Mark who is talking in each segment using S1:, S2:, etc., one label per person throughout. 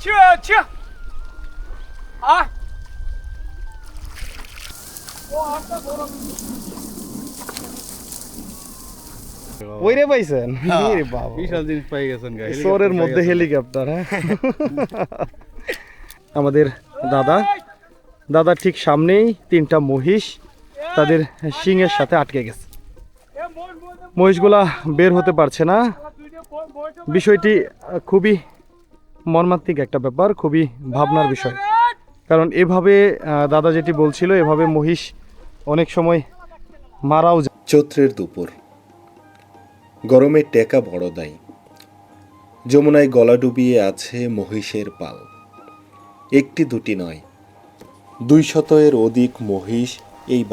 S1: 去啊！哇，这多了。
S2: ওইরে পাইছেন রে বাবা
S3: বিশাল জিনিস পাই গেছেন গাই
S2: শহরের মধ্যে হেলিকপ্টার হ্যাঁ আমাদের দাদা ঠিক সামনেই তিনটা মহিষ তাদের শিংয়ের সাথে আটকে গেছে মহিষগুলা বের হতে পারছে না বিষয়টি খুবই মর্মান্তিক একটা ব্যাপার খুবই ভাবনার বিষয় কারণ এভাবে দাদা যেটি বলছিল এভাবে মহিষ অনেক সময় মারাও যায়
S4: চৈত্রের দুপুর গরমে টেকা বড় দায় যমুনায় গলা ডুবিয়ে আছে মহিষের পাল একটি দুটি নয় 200 এর অধিক মহিষ এই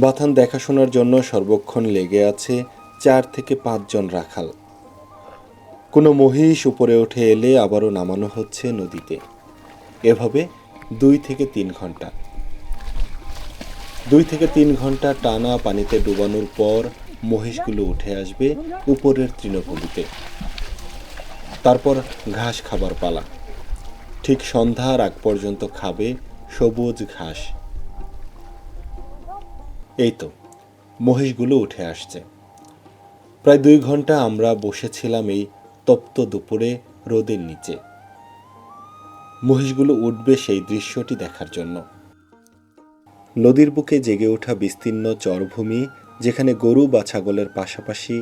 S4: বাথান দেখাশোনার জন্য সর্বক্ষণ লেগে আছে 4 থেকে 5 জন রাখাল কোনো মহিষ উপরে উঠে এলে আবারও নামানো হচ্ছে নদীতে এভাবে 2 থেকে 3 ঘন্টা 2 থেকে 3 ঘন্টা টানা পানিতে ডুবানোর পর মহিষগুলো উঠে আসবে উপরের তৃণভূমিতে তারপর ঘাস খাবার পালা ঠিক সন্ধ্যার আগ পর্যন্ত খাবে সবুজ ঘাস এই তো মহিষগুলো উঠে আসছে প্রায় 2 ঘন্টা আমরা বসেছিলাম এই তপ্ত দুপুরে রোদের নিচে মহিষগুলো উঠবে সেই দৃশ্যটি দেখার জন্য নদীর বুকে জেগে ওঠা বিস্তীর্ণ চরভূমি যেখানে গরু বা ছাগলের পাশাপাশি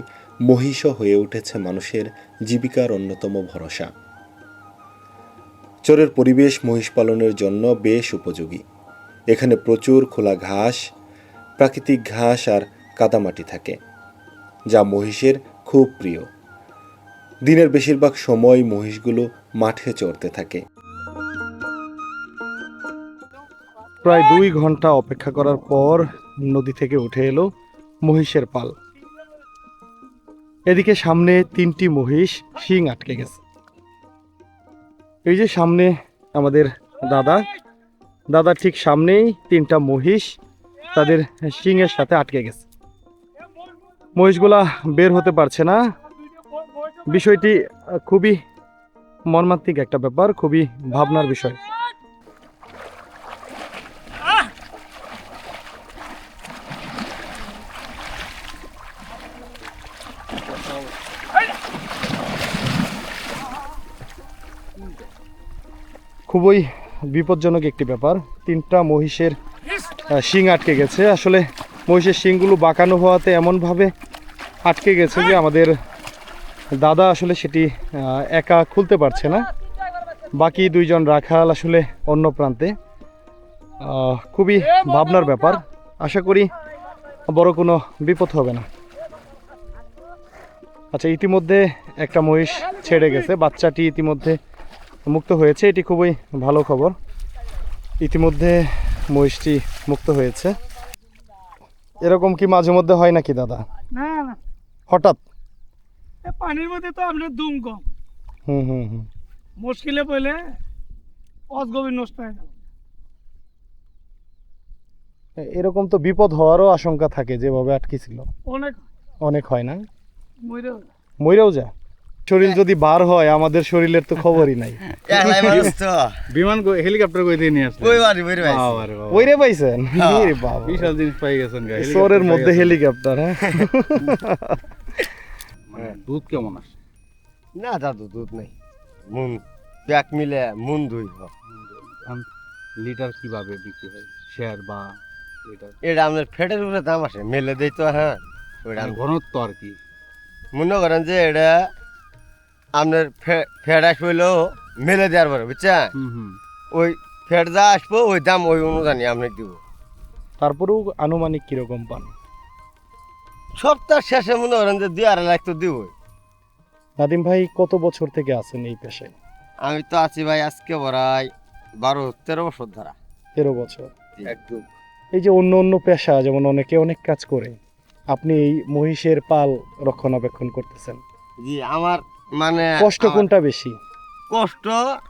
S4: মহিষও হয়ে উঠেছে মানুষের জীবিকার অন্যতম ভরসা চরের পরিবেশ মহিষ পালনের জন্য বেশ উপযোগী এখানে প্রচুর খোলা ঘাস প্রাকৃতিক ঘাস আর কাদামাটি থাকে যা মহিষের খুব প্রিয় দিনের বেশিরভাগ সময় মহিষগুলো মাঠে চরতে থাকে
S2: প্রায় 2 ঘন্টা অপেক্ষা করার পর নদী থেকে উঠে এলো মহিষের পাল এদিকে সামনে 3টি মহিষ শিং আটকে গেছে এই যে সামনে আমাদের দাদা ঠিক সামনেই 3টা মহিষ তাদের শিংয়ের সাথে আটকে গেছে মহিষগুলা বের হতে পারছে না বিষয়টি খুবই মর্মান্তিক একটা ব্যাপার খুবই ভাবনার বিষয় খুবই বিপজ্জনক একটি ব্যাপার 3টা মহিষের শিং আটকে গেছে আসলে মহিষের শিংগুলো বাঁকানো হওয়াতে এমনভাবে আটকে গেছে যে আমাদের দাদা আসলে সেটি একা খুলতে পারছে না বাকি 2 জন রাখাল আসলে অন্য প্রান্তে খুবই ভাবনার ব্যাপার আশা করি বড় কোনো বিপদ হবে না আচ্ছা ইতিমধ্যে একটা মহিষ ছেড়ে গেছে বাচ্চাটি ইতিমধ্যে মুক্ত হয়েছে এটি খুবই ভালো খবর ইতিমধ্যে মহিষটি মুক্ত হয়েছে এরকম কি মাঝে মধ্যে হয় নাকি দাদা
S1: না না
S2: হঠাৎ
S1: পানির মধ্যে তো আপনার দুম কম
S2: হুম
S1: মুশকিলে পড়লে অজগবি নষ্ট হয়ে যাবে
S2: এরকম তো বিপদ হওয়ারও আশঙ্কা থাকে যেভাবে আটকেছিল
S1: অনেক
S2: অনেক হয় না
S1: মরেও
S2: মরেও যায় শরীর যদি বার হয় আমাদের শরীরের তো খবরই নাই
S3: বিমান হেলিকপ্টার কই দিয়ে নিয়ে আসছে
S2: ওইরে পাইছেন রে বাবা
S3: বিশাল জিনিস পাই গেছেন গাই
S2: শহরের মধ্যে হেলিকপ্টার
S3: হ্যাঁ দুধ কেমন আসে
S5: না দাদু দুধ নেই মুন প্যাক মিলে মুন দুই
S3: লিটার কিভাবে বিক্রি হয় শেয়ার বা লিটার
S5: এটা আমাদের ফেটের উপরে দাম আসে মেলে দেই তো হ্যাঁ ওইটা
S3: ঘনত্ব আর কি
S5: মনে করেন যে এটা আপনার ফেট আসবে মেলে দেওয়ার পরে বুঝছেন ওই ফেট যা আসবো ওই দাম ওই অনুযায়ী আপনাকে দিব
S2: তারপরেও আনুমানিক কিরকম পান
S5: সপ্তাহ শেষে মনে করেন যে 2-2.5 লাখ তো দিব
S2: নাদিম ভাই কত বছর থেকে আছেন এই পেশায়
S5: আমি তো আছি ভাই আজকে প্রায় 12-13 বছর ধরা
S2: 13 বছর
S5: একদম
S2: এই যে অন্য পেশা যেমন অনেকে অনেক কাজ করে আপনি এই মহিষের পাল রক্ষণাবেক্ষণ করতেছেন
S5: জি আমার মানে
S2: কষ্ট কোনটা বেশি
S5: কষ্ট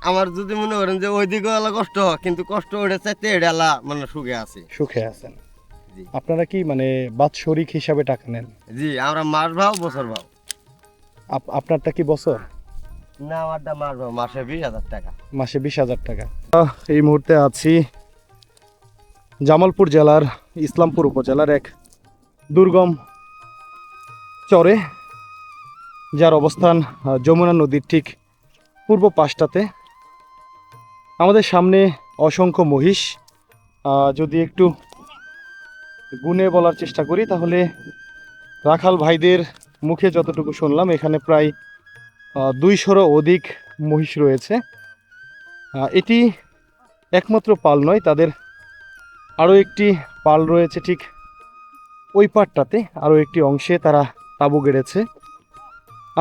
S5: আমার যদি মনে করেন যে ওই দিকে এলা কষ্ট কিন্তু কষ্ট ওটা চাইতে এটা মানে সুখে আছে
S2: সুখে আছেন
S5: জি
S2: আপনারা কি মানে বাৎসরিক হিসাবে টাকা নেন
S5: জি আমরা মাস ভাও বছর ভাও
S2: আপনারটা কি বছর
S5: না আমারটা মারবো মাসে 20,000 টাকা।
S2: মাসে 20,000 টাকা। এই মুহূর্তে আছি জামালপুর জেলার ইসলামপুর উপজেলার এক দুর্গম চরে, যার অবস্থান যমুনা নদীর ঠিক পূর্ব পাশটাতে। আমাদের সামনে অসংখ্য মহিষ। যদি একটু গুণে বলার চেষ্টা করি তাহলে রাখাল ভাইদের মুখে যতটুকু শুনলাম এখানে প্রায় 200-রও অধিক মহিষ রয়েছে। এটি একমাত্র পাল নয়, তাদের আরও একটি পাল রয়েছে ঠিক ওই পাটটাতে, আরও একটি অংশে তারা তাঁবু গেড়েছে।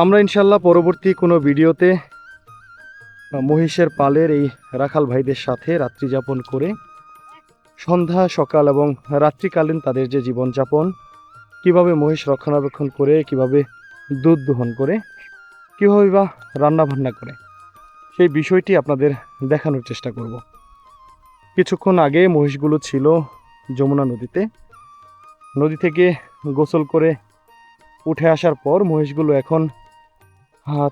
S2: আমরা ইনশাল্লাহ পরবর্তী কোনো ভিডিওতে মহিষের পালের এই রাখাল ভাইদের সাথে রাত্রি যাপন করে সন্ধ্যা সকাল এবং রাত্রিকালীন তাদের যে জীবনযাপন, কিভাবে মহিষ রক্ষণাবেক্ষণ করে, কিভাবে দুধ দোহন করে, কীভাবে বা রান্নাবান্না করে, সেই বিষয়টি আপনাদের দেখানোর চেষ্টা করব। কিছুক্ষণ আগে মহিষগুলো ছিল যমুনা নদীতে। নদী থেকে গোসল করে উঠে আসার পর মহিষগুলো এখন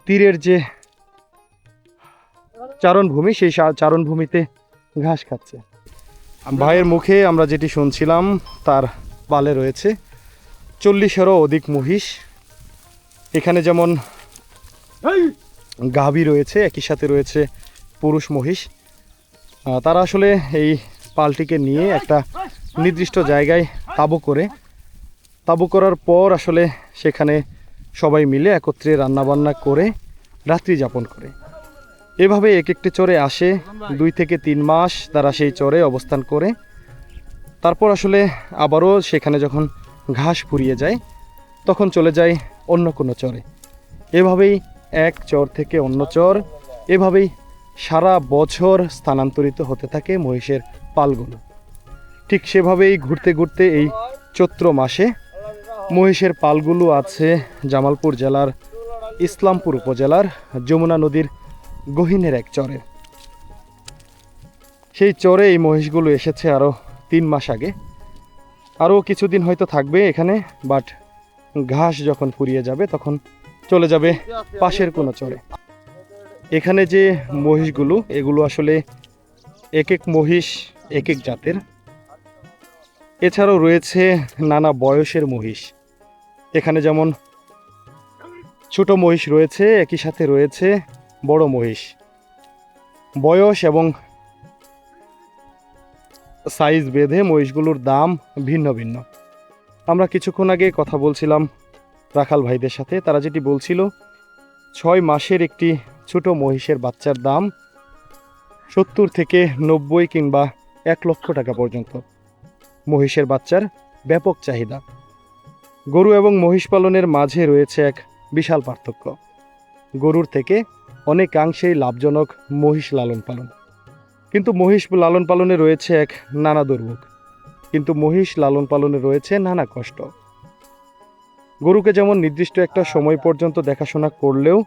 S2: তীরের যে চারণভূমি, সেই চারণভূমিতে ঘাস খাচ্ছে। ভাইয়ের মুখে আমরা যেটি শুনছিলাম, তার পালে রয়েছে 40-এরও অধিক মহিষ। এখানে যেমন গাভী রয়েছে, একই সাথে রয়েছে পুরুষ মহিষ। তারা আসলে এই পালটিকে নিয়ে একটা নির্দিষ্ট জায়গায় তাঁবু করার পর আসলে সেখানে সবাই মিলে একত্রে রান্নাবান্না করে রাত্রি যাপন করে। এভাবে এক একটি চরে আসে, 2 থেকে 3 মাস তারা সেই চরে অবস্থান করে। তারপর আসলে আবারও সেখানে যখন ঘাস ফুরিয়ে যায় তখন চলে যায় অন্য কোনো চরে। এভাবেই এক চর থেকে অন্য চর, এভাবেই সারা বছর স্থানান্তরিত হতে থাকে মহিষের পালগুলো। ঠিক সেভাবেই ঘুরতে ঘুরতে এই চৈত্র মাসে মহিষের পালগুলো আছে জামালপুর জেলার ইসলামপুর উপজেলার যমুনা নদীর গহীনের এক চরে। সেই চরে এই মহিষগুলো এসেছে আরও 3 মাস আগে। আরও কিছুদিন হয়তো থাকবে এখানে, বাট ঘাস যখন ফুরিয়ে যাবে তখন চলে যাবে পাশের কোনো চরে। এখানে যে মহিষগুলো, এগুলো আসলে এক এক মহিষ এক এক জাতের। এছাড়াও রয়েছে নানা বয়সের মহিষ। এখানে যেমন ছোট মহিষ রয়েছে, একই সাথে রয়েছে বড় মহিষ। বয়স এবং সাইজ ভেদে মহিষগুলোর দাম ভিন্ন ভিন্ন। আমরা কিছুক্ষণ আগে কথা বলছিলাম রাখাল ভাইদের সাথে, তারা যেটি বলছিল 6 মাসের একটি ছোট মহিষের বাচ্চার দাম 70 থেকে 90 কিংবা 1 লক্ষ টাকা পর্যন্ত। মহিষের বাচ্চার ব্যাপক চাহিদা। গরু এবং মহিষ পালনের মাঝে রয়েছে এক বিশাল পার্থক্য। গরুর থেকে অনেকাংশেই লাভজনক মহিষ লালন পালন, কিন্তু মহিষ লালন পালনে রয়েছে এক নানা দুর্ভোগ, কিন্তু মহিষ লালন পালনে রয়েছে নানা কষ্ট। গরুকে যেমন নির্দিষ্ট একটা সময় পর্যন্ত দেখাশোনা করলেও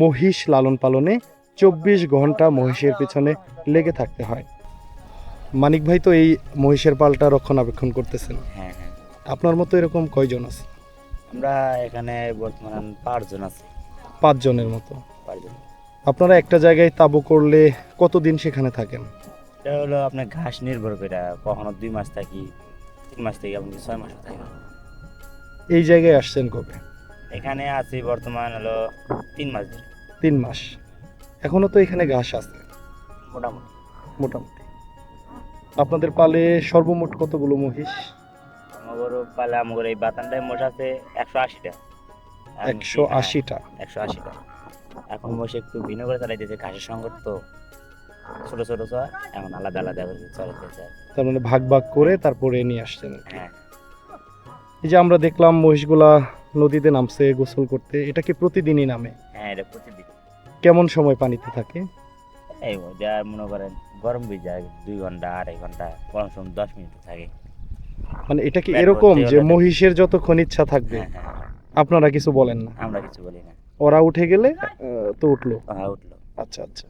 S2: মহিষ লালন পালনে 24 ঘন্টা মহিষের পিছনে লেগে থাকতে হয়। মানিক ভাই তো এই মহিষের পালটা রক্ষণাবেক্ষণ করতেছেন।
S6: হ্যাঁ হ্যাঁ,
S2: আপনার মতো এরকম কয়জন আছে?
S6: আমরা এখানে বর্তমান 5 জন আছি।
S2: 5 জনের মতো।
S6: 5 জন।
S2: আপনারা একটা জায়গায় তাঁবু করলে কতদিন সেখানে থাকেন?
S6: এটা হলো আপনার ঘাস নির্ভর করে, কখনো 2 মাস থাকি, 3 মাস থেকে এমনকি 6 মাসও থাকি।
S2: এই জায়গায় আসছেন কবে?
S6: এখানে আছি বর্তমান হলো 3 মাস ধরে।
S2: 3 মাস। এখনো তো এখানে ঘাস আছে
S6: মোটামুটি
S2: মোটামুটি। আপনাদের পালে সর্বমোট কতগুলো মহিষ?
S6: আমার পালে আমার এই বাতানটায় মোট আছে 180টা।
S2: 180টা।
S6: 180টা। এখন মোষ একটু ভিন্ন করে চালাইতেছে, ঘাসের সংকট তো, ছোট ছোট চর, এখন আলাদা আলাদা করে চড়াইতেছে।
S2: তার মানে ভাগ ভাগ করে তারপরে নিয়ে আসছেন।
S6: হ্যাঁ,
S2: এই যে আমরা দেখলাম মহিষগুলা নদীতে নামছে গোসল করতে, এটা কি প্রতিদিনই নামে?
S6: হ্যাঁ, এটা প্রতিদিন।
S2: কেমন সময় পানিতে থাকে?
S6: এই যা মনে করেন গরম বীজ যায় 2 ঘন্টা 2.5 ঘন্টা, গরম সময় 10 মিনিট থাকে।
S2: মানে এটা কি
S6: ব্যাট
S2: এরকম
S6: ভর্তি
S2: যে
S6: হলে
S2: মহিষের যতক্ষণ ইচ্ছা থাকবে
S6: হ্যাঁ হ্যাঁ,
S2: আপনারা কিছু বলেন না,
S6: আমরা কিছু বলি না,
S2: ওরা উঠে গেলে তো উঠলো?
S6: হ্যাঁ উঠলো।
S2: আচ্ছা আচ্ছা।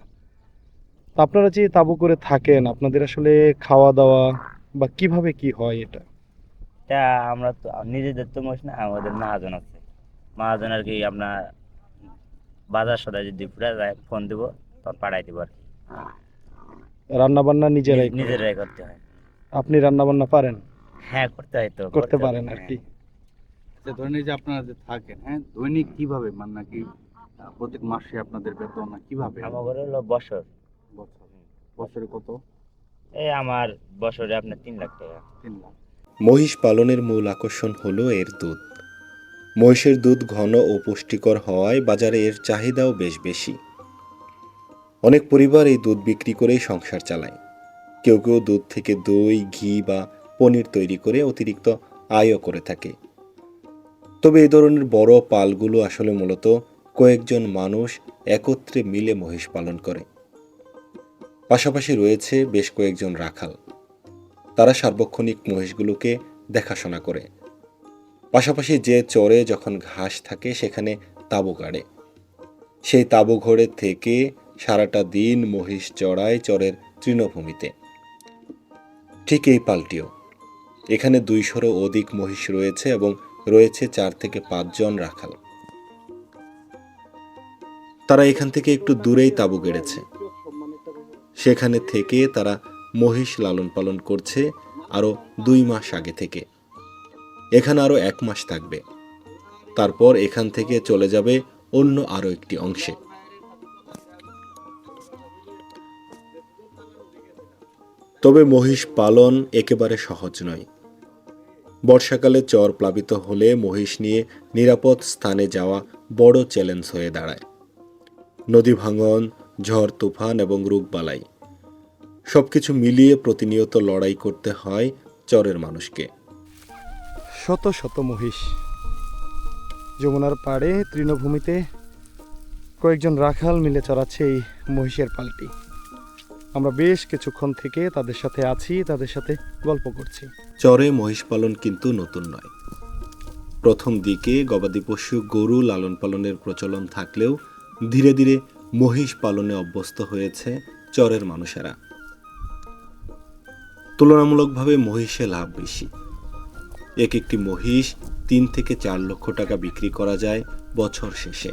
S2: তো আপনারা যে তাঁবু করে থাকেন, আপনাদের আসলে খাওয়া দাওয়া বা কিভাবে কি হয় এটা?
S6: তা আমরা তো নিজেদের তো মোষ না, আমাদের মহাজন আছে। মহাজন আর কি আপনার বাজার সদায় যদি ফুরা যায় ফোন দিব তখন পাঠাই দিব আর কি।
S2: রান্না বান্না নিজেরাই করেন?
S6: নিজেরাই করতে হয়।
S2: আপনি রান্না বান্না পারেন?
S6: হ্যাঁ করতে হয় তো,
S2: করতে
S6: হয়।
S2: পারেন আর কি।
S3: আচ্ছা ধরেন এই যে আপনারা যে থাকেন, হ্যাঁ, দৈনিক কিভাবে মানে নাকি প্রত্যেক মাসে আপনাদের বেতন না কিভাবে?
S6: আমার ঘরে হলো বছর,
S3: বছরে কত?
S6: এই আমার বছরে আপনার 3 লাখ টাকা।
S3: 3 লাখ।
S4: মহিষ পালনের মূল আকর্ষণ হলো এর দুধ। মহিষের দুধ ঘন ও পুষ্টিকর হওয়ায় বাজারে এর চাহিদাও বেশ বেশি। অনেক পরিবার এই দুধ বিক্রি করেই সংসার চালায়। কেউ কেউ দুধ থেকে দই, ঘি বা পনির তৈরি করে অতিরিক্ত আয়ও করে থাকে। তবে এই ধরনের বড় পালগুলো আসলে মূলত কয়েকজন মানুষ একত্রে মিলে মহিষ পালন করে। পাশাপাশি রয়েছে বেশ কয়েকজন রাখাল। তারা সার্বক্ষণিক মহিষগুলোকে দেখাশোনা করে। পাশাপাশি যে চরে যখন ঘাস থাকে সেখানে তাঁবু গাড়ে। সেই তাঁবু ঘরে থেকে সারাটা দিন মহিষ চড়ায় চরের তৃণভূমিতে। ঠিক এই পালটিও। এখানে 200-এরও অধিক মহিষ রয়েছে এবং রয়েছে 4 থেকে 5 জন রাখাল। তারা এখান থেকে একটু দূরেই তাঁবু গেড়েছে। সেখানে থেকে তারা মহিষ লালন পালন করছে আরো 2 মাস আগে থেকে। এখানে আরো 1 মাস থাকবে। তারপর এখান থেকে চলে যাবে অন্য আরো একটি অংশে। তবে মহিষ পালন একেবারে সহজ নয়। বর্ষাকালে চর প্লাবিত হলে মহিষ নিয়ে নিরাপদ স্থানে যাওয়া বড় চ্যালেঞ্জ হয়ে দাঁড়ায়। নদী ভাঙন, ঝড় তুফান এবং রোগবালাই সবকিছু মিলিয়ে প্রতিনিয়ত লড়াই করতে হয় চরের মানুষকে।
S2: শত শত মহিষ যমুনার পাড়ে তৃণভূমিতে কয়েকজন রাখাল মিলে চড়াচ্ছে এই মহিষের পালটি। আমরা বেশ কিছুক্ষণ থেকে তাদের সাথে আছি, তাদের সাথে গল্প করছি।
S4: চরে মহিষ পালন কিন্তু নতুন নয়। প্রথম দিকে গবাদি পশু গরু লালন পালনের প্রচলন থাকলেও ধীরে ধীরে মহিষ পালনে অভ্যস্ত হয়েছে চরের মানুষেরা। তুলনামূলকভাবে মহিষে লাভ বেশি। এক একটি মহিষ 3 থেকে 4 লক্ষ টাকা বিক্রি করা যায় বছর শেষে।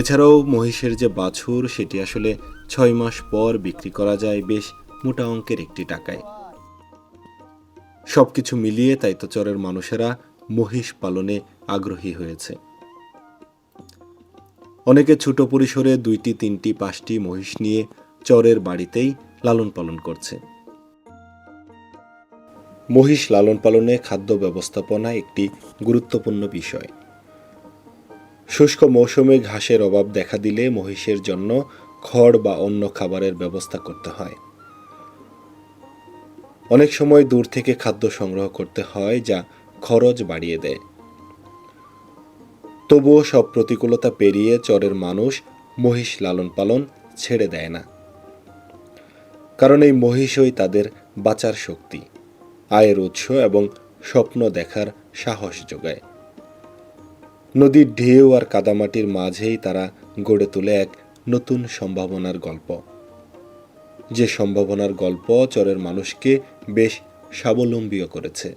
S4: এছাড়াও মহিষের যে বাছুর সেটি আসলে 6 মাস পর বিক্রি করা যায় বেশ মোটা অঙ্কের একটি টাকায়। সবকিছু মিলিয়ে তাই তো চরের মানুষেরা মহিষ পালনে আগ্রহী হয়েছে। অনেকে ছোট পরিসরে 2টি, 3টি, 5টি মহিষ নিয়ে চরের বাড়িতেই লালন পালন করছে। মহিষ লালন পালনে খাদ্য ব্যবস্থাপনা একটি গুরুত্বপূর্ণ বিষয়। শুষ্ক মৌসুমে ঘাসের অভাব দেখা দিলে মহিষের জন্য খড় বা অন্য খাবারের ব্যবস্থা করতে হয়। অনেক সময় দূর থেকে খাদ্য সংগ্রহ করতে হয়, যা খরচ বাড়িয়ে দেয়। তবুও সব প্রতিকূলতা পেরিয়ে চরের মানুষ মহিষ লালন পালন ছেড়ে দেয় না। কারণ এই মহিষই তাদের বাঁচার শক্তি, আয়ের উৎস এবং স্বপ্ন দেখার সাহস যোগায়। নদীর ঢেউ আর কাদামাটির মাঝেই তারা গড়ে তোলে এক নতুন সম্ভাবনার গল্প। যে সম্ভাবনার গল্প চরের মানুষকে বেশ স্বাবলম্বীও করেছে।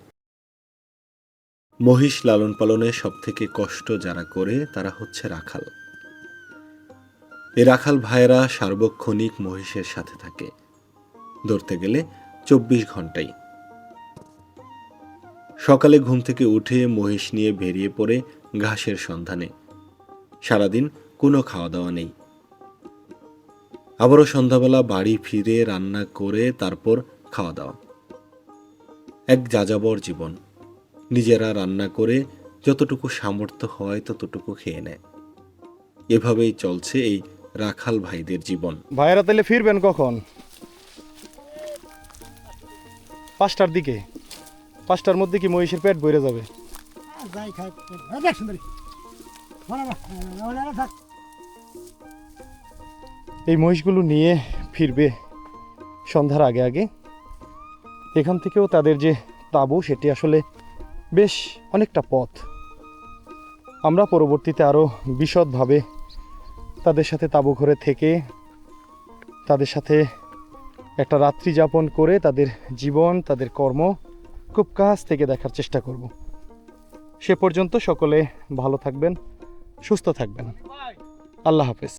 S4: মহিষ লালন পালনে সবথেকে কষ্ট যারা করে তারা হচ্ছে রাখাল। এই রাখাল ভাইয়েরা সার্বক্ষণিক মহিষের সাথে থাকে, ধরতে গেলে 24 ঘন্টাই। সকালে ঘুম থেকে উঠে মহিষ নিয়ে বেরিয়ে পড়ে ঘাসের সন্ধানে। সারাদিন কোনো খাওয়া দাওয়া নেই। আবারও সন্ধ্যাবেলা বাড়ি ফিরে রান্না করে তারপর খাওয়া দাওয়া। এক যাযাবর জীবন। নিজেরা রান্না করে যতটুকু সামর্থ্য হয় ততটুকু খেয়ে নেয়। এভাবেই চলছে এই রাখাল ভাইদের জীবন।
S2: ভাইয়েরা তাহলে ফিরবেন কখন? 5টার দিকে। 5টার মধ্যে কি মহিষের পেট ভরে যাবে? এই মহিষগুলো নিয়ে ফিরবে সন্ধ্যার আগে আগে। এখান থেকেও তাদের যে তাঁবু সেটি আসলে বেশ অনেকটা পথ। আমরা পরবর্তীতে আরও বিশদভাবে তাদের সাথে তাঁবু ঘরে থেকে তাদের সাথে একটা রাত্রি যাপন করে তাদের জীবন, তাদের কর্ম খুব কাছ থেকে দেখার চেষ্টা করব। সে পর্যন্ত সকলে ভালো থাকবেন, সুস্থ থাকবেন। আল্লাহ হাফেজ।